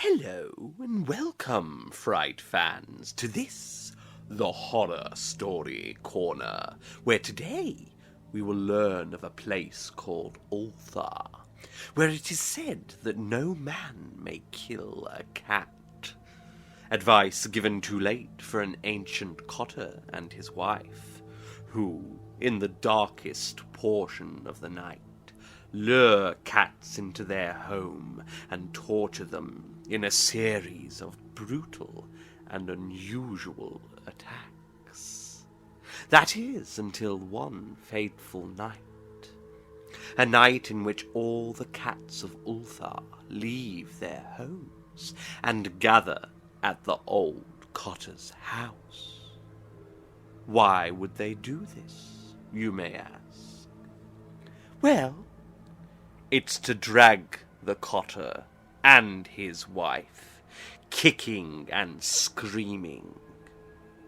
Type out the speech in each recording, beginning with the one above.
Hello and welcome, Fright fans, to this, the Horror Story Corner, where today we will learn of a place called Ulthar, where it is said that no man may kill a cat. Advice given too late for an ancient Cotter and his wife, who, in the darkest portion of the night, lure cats into their home and torture them in a series of brutal and unusual attacks. That is until one fateful night. A night in which all the cats of Ulthar leave their homes and gather at the old Cotter's house. Why would they do this, you may ask? Well, it's to drag the Cotter and his wife, kicking and screaming,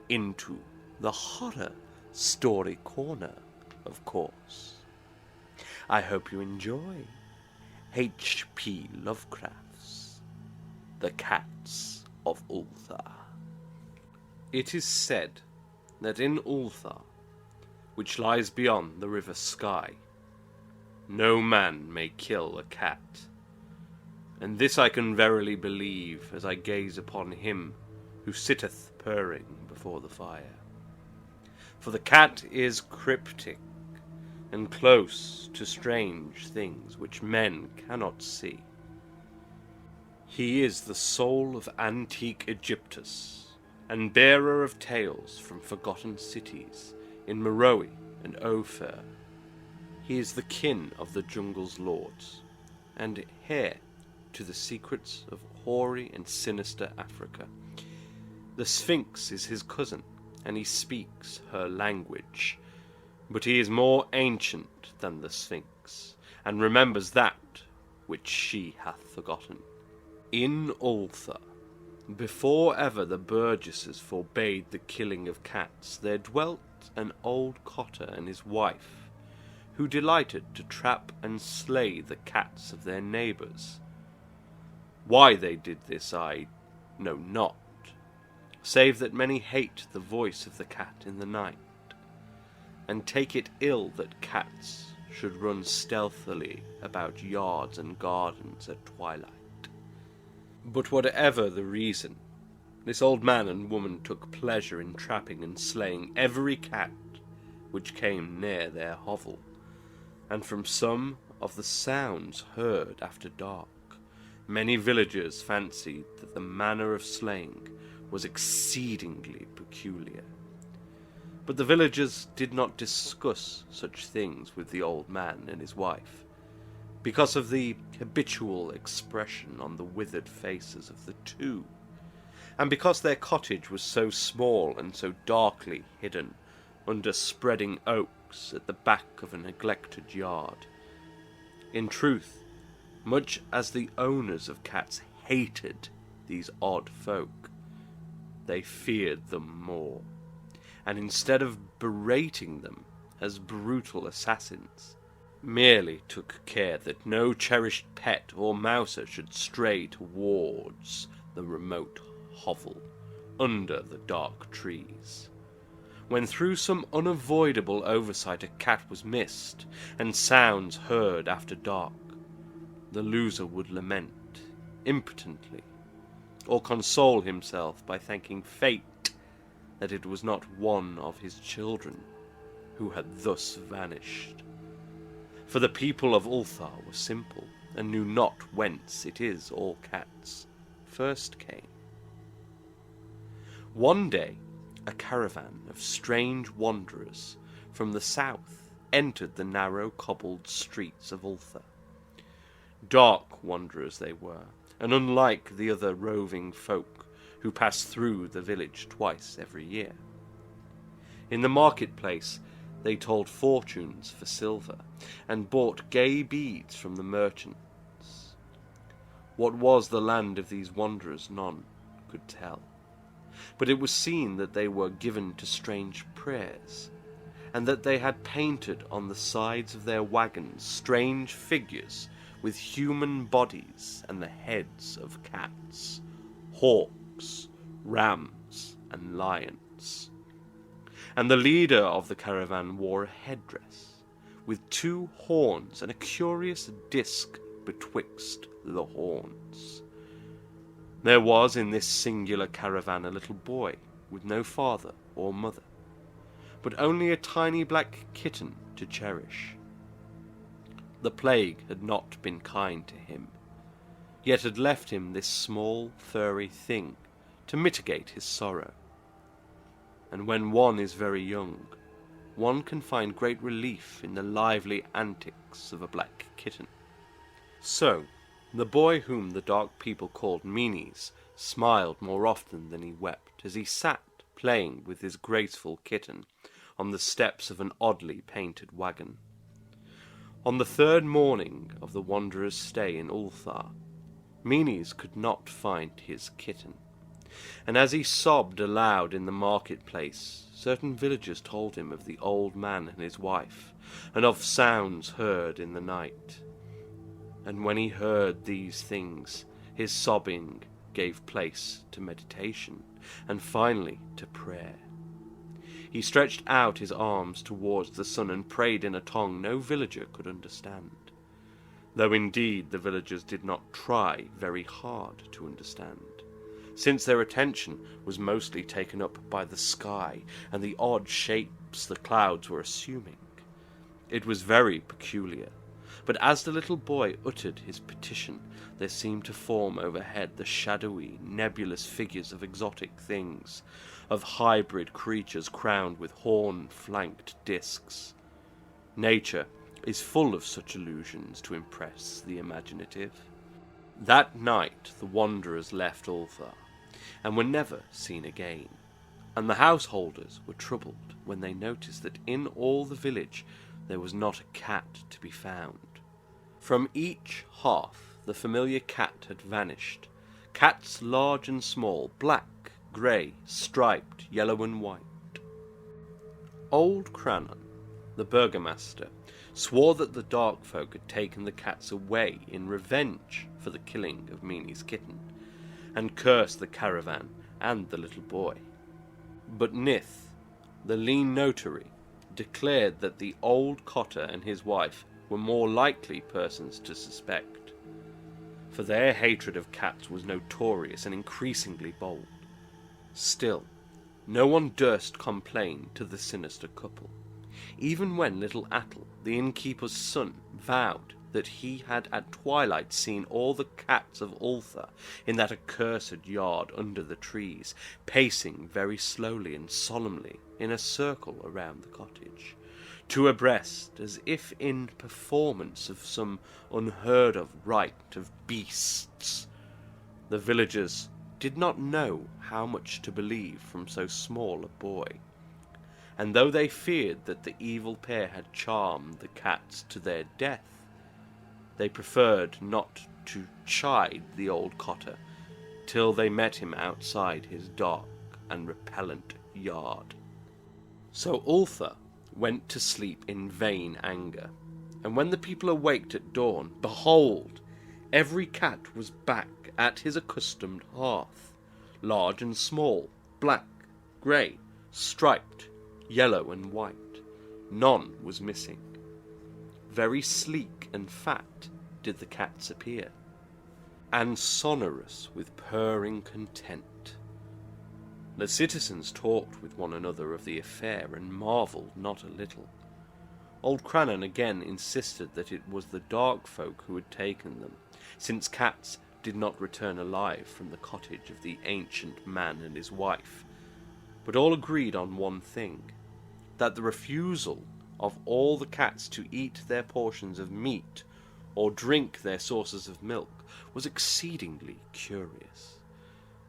into the Horror Story Corner, of course. I hope you enjoy H.P. Lovecraft's The Cats of Ulthar. It is said that in Ulthar, which lies beyond the river Skye, no man may kill a cat, and this I can verily believe as I gaze upon him who sitteth purring before the fire. For the cat is cryptic, and close to strange things which men cannot see. He is the soul of antique Egyptus, and bearer of tales from forgotten cities in Meroe and Ophir. He is the kin of the jungle's lords, and heir to the secrets of hoary and sinister Africa. The Sphinx is his cousin, and he speaks her language, but he is more ancient than the Sphinx, and remembers that which she hath forgotten. In Ulthar, before ever the burgesses forbade the killing of cats, there dwelt an old Cotter and his wife, who delighted to trap and slay the cats of their neighbours. Why they did this I know not, save that many hate the voice of the cat in the night, and take it ill that cats should run stealthily about yards and gardens at twilight. But whatever the reason, this old man and woman took pleasure in trapping and slaying every cat which came near their hovel, and from some of the sounds heard after dark, many villagers fancied that the manner of slaying was exceedingly peculiar. But the villagers did not discuss such things with the old man and his wife, because of the habitual expression on the withered faces of the two, and because their cottage was so small and so darkly hidden under spreading oaks at the back of a neglected yard. In truth, much as the owners of cats hated these odd folk, they feared them more, and instead of berating them as brutal assassins, merely took care that no cherished pet or mouser should stray towards the remote hovel under the dark trees. When through some unavoidable oversight a cat was missed, and sounds heard after dark, the loser would lament impotently, or console himself by thanking fate that it was not one of his children who had thus vanished. For the people of Ulthar were simple, and knew not whence it is all cats first came. One day, a caravan of strange wanderers from the south entered the narrow cobbled streets of Ulthar. Dark wanderers they were, and unlike the other roving folk who pass through the village twice every year. In the marketplace they told fortunes for silver, and bought gay beads from the merchants. What was the land of these wanderers none could tell, but it was seen that they were given to strange prayers, and that they had painted on the sides of their wagons strange figures with human bodies and the heads of cats, hawks, rams, and lions. And the leader of the caravan wore a headdress, with 2 horns and a curious disc betwixt the horns. There was in this singular caravan a little boy, with no father or mother, but only a tiny black kitten to cherish. The plague had not been kind to him, yet had left him this small, furry thing to mitigate his sorrow. And when one is very young, one can find great relief in the lively antics of a black kitten. So, the boy whom the dark people called Meanies smiled more often than he wept as he sat playing with his graceful kitten on the steps of an oddly painted wagon. On the 3rd morning of the wanderer's stay in Ulthar, Meanies could not find his kitten, and as he sobbed aloud in the marketplace, certain villagers told him of the old man and his wife, and of sounds heard in the night. And when he heard these things, his sobbing gave place to meditation, and finally to prayer. He stretched out his arms towards the sun and prayed in a tongue no villager could understand, though indeed the villagers did not try very hard to understand, since their attention was mostly taken up by the sky and the odd shapes the clouds were assuming. It was very peculiar, but as the little boy uttered his petition, there seemed to form overhead the shadowy, nebulous figures of exotic things, of hybrid creatures crowned with horn-flanked discs. Nature is full of such illusions to impress the imaginative. That night the wanderers left Ulthar, and were never seen again, and the householders were troubled when they noticed that in all the village there was not a cat to be found. From each hearth the familiar cat had vanished, cats large and small, black, grey, striped, yellow and white. Old Crannan, the burgomaster, swore that the dark folk had taken the cats away in revenge for the killing of Meanie's kitten, and cursed the caravan and the little boy. But Nith, the lean notary, declared that the old Cotter and his wife were more likely persons to suspect, for their hatred of cats was notorious and increasingly bold. Still, no one durst complain to the sinister couple, even when little Attel, the innkeeper's son, vowed that he had at twilight seen all the cats of Ulthar in that accursed yard under the trees, pacing very slowly and solemnly in a circle around the cottage, 2 abreast, as if in performance of some unheard-of rite of beasts. The villagers did not know how much to believe from so small a boy, and though they feared that the evil pair had charmed the cats to their death, they preferred not to chide the old Cotter till they met him outside his dark and repellent yard. So Ulthar went to sleep in vain anger, and when the people awaked at dawn, behold, every cat was back at his accustomed hearth, large and small, black, grey, striped, yellow and white. None was missing. Very sleek and fat did the cats appear, and sonorous with purring content. The citizens talked with one another of the affair, and marvelled not a little. Old Crannan again insisted that it was the dark folk who had taken them, since cats did not return alive from the cottage of the ancient man and his wife, but all agreed on one thing, that the refusal of all the cats to eat their portions of meat or drink their sources of milk was exceedingly curious,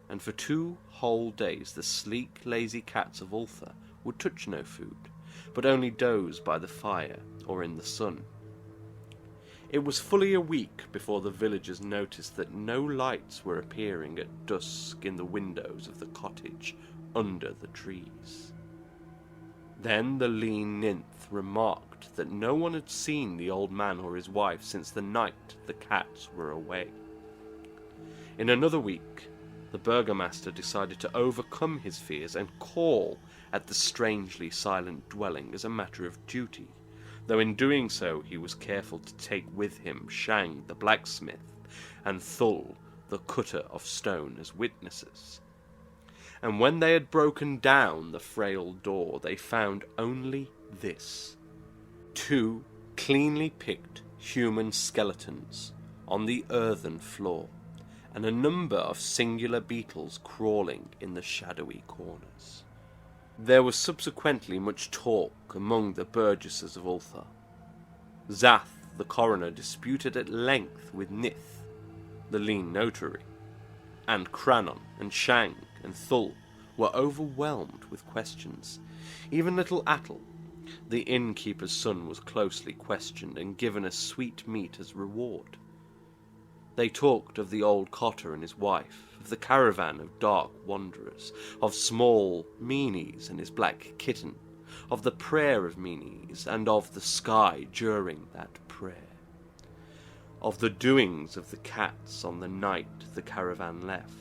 and for 2 whole days the sleek, lazy cats of Ulthar would touch no food, but only doze by the fire or in the sun. It was fully a week before the villagers noticed that no lights were appearing at dusk in the windows of the cottage under the trees. Then the lean nymph remarked that no one had seen the old man or his wife since the night the cats were away. In another week, the burgomaster decided to overcome his fears and call at the strangely silent dwelling as a matter of duty, though in doing so he was careful to take with him Shang the blacksmith and Thul the cutter of stone as witnesses. And when they had broken down the frail door, they found only this: 2 cleanly picked human skeletons on the earthen floor, and a number of singular beetles crawling in the shadowy corners. There was subsequently much talk among the burgesses of Ulthar. Zath, the coroner, disputed at length with Nith, the lean notary, and Crannon and Shang and Thul were overwhelmed with questions. Even little Attal, the innkeeper's son, was closely questioned and given a sweet meat as reward. They talked of the old Cotter and his wife, of the caravan of dark wanderers, of small Meanies and his black kitten, of the prayer of Meanies, and of the sky during that prayer, of the doings of the cats on the night the caravan left,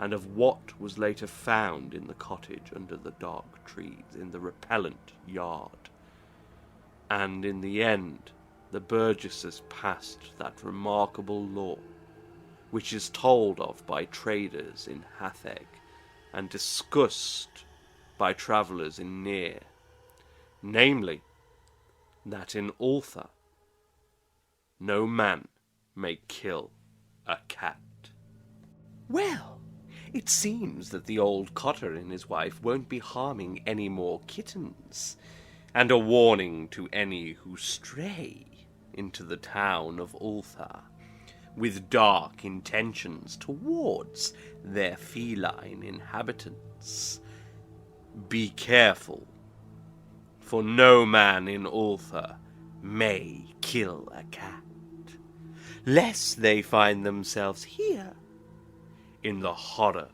and of what was later found in the cottage under the dark trees in the repellent yard. And in the end, the burgesses passed that remarkable law, which is told of by traders in Hatheg and discussed by travellers in Nir, namely, that in Ulthar no man may kill a cat. Well, it seems that the old Cotter and his wife won't be harming any more kittens, and a warning to any who stray into the town of Ulthar with dark intentions towards their feline inhabitants. Be careful, for no man in Ulthar may kill a cat, lest they find themselves here in the Horror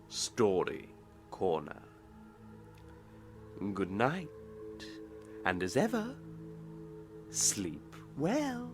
Story Corner. Good night, and as ever, sleep well.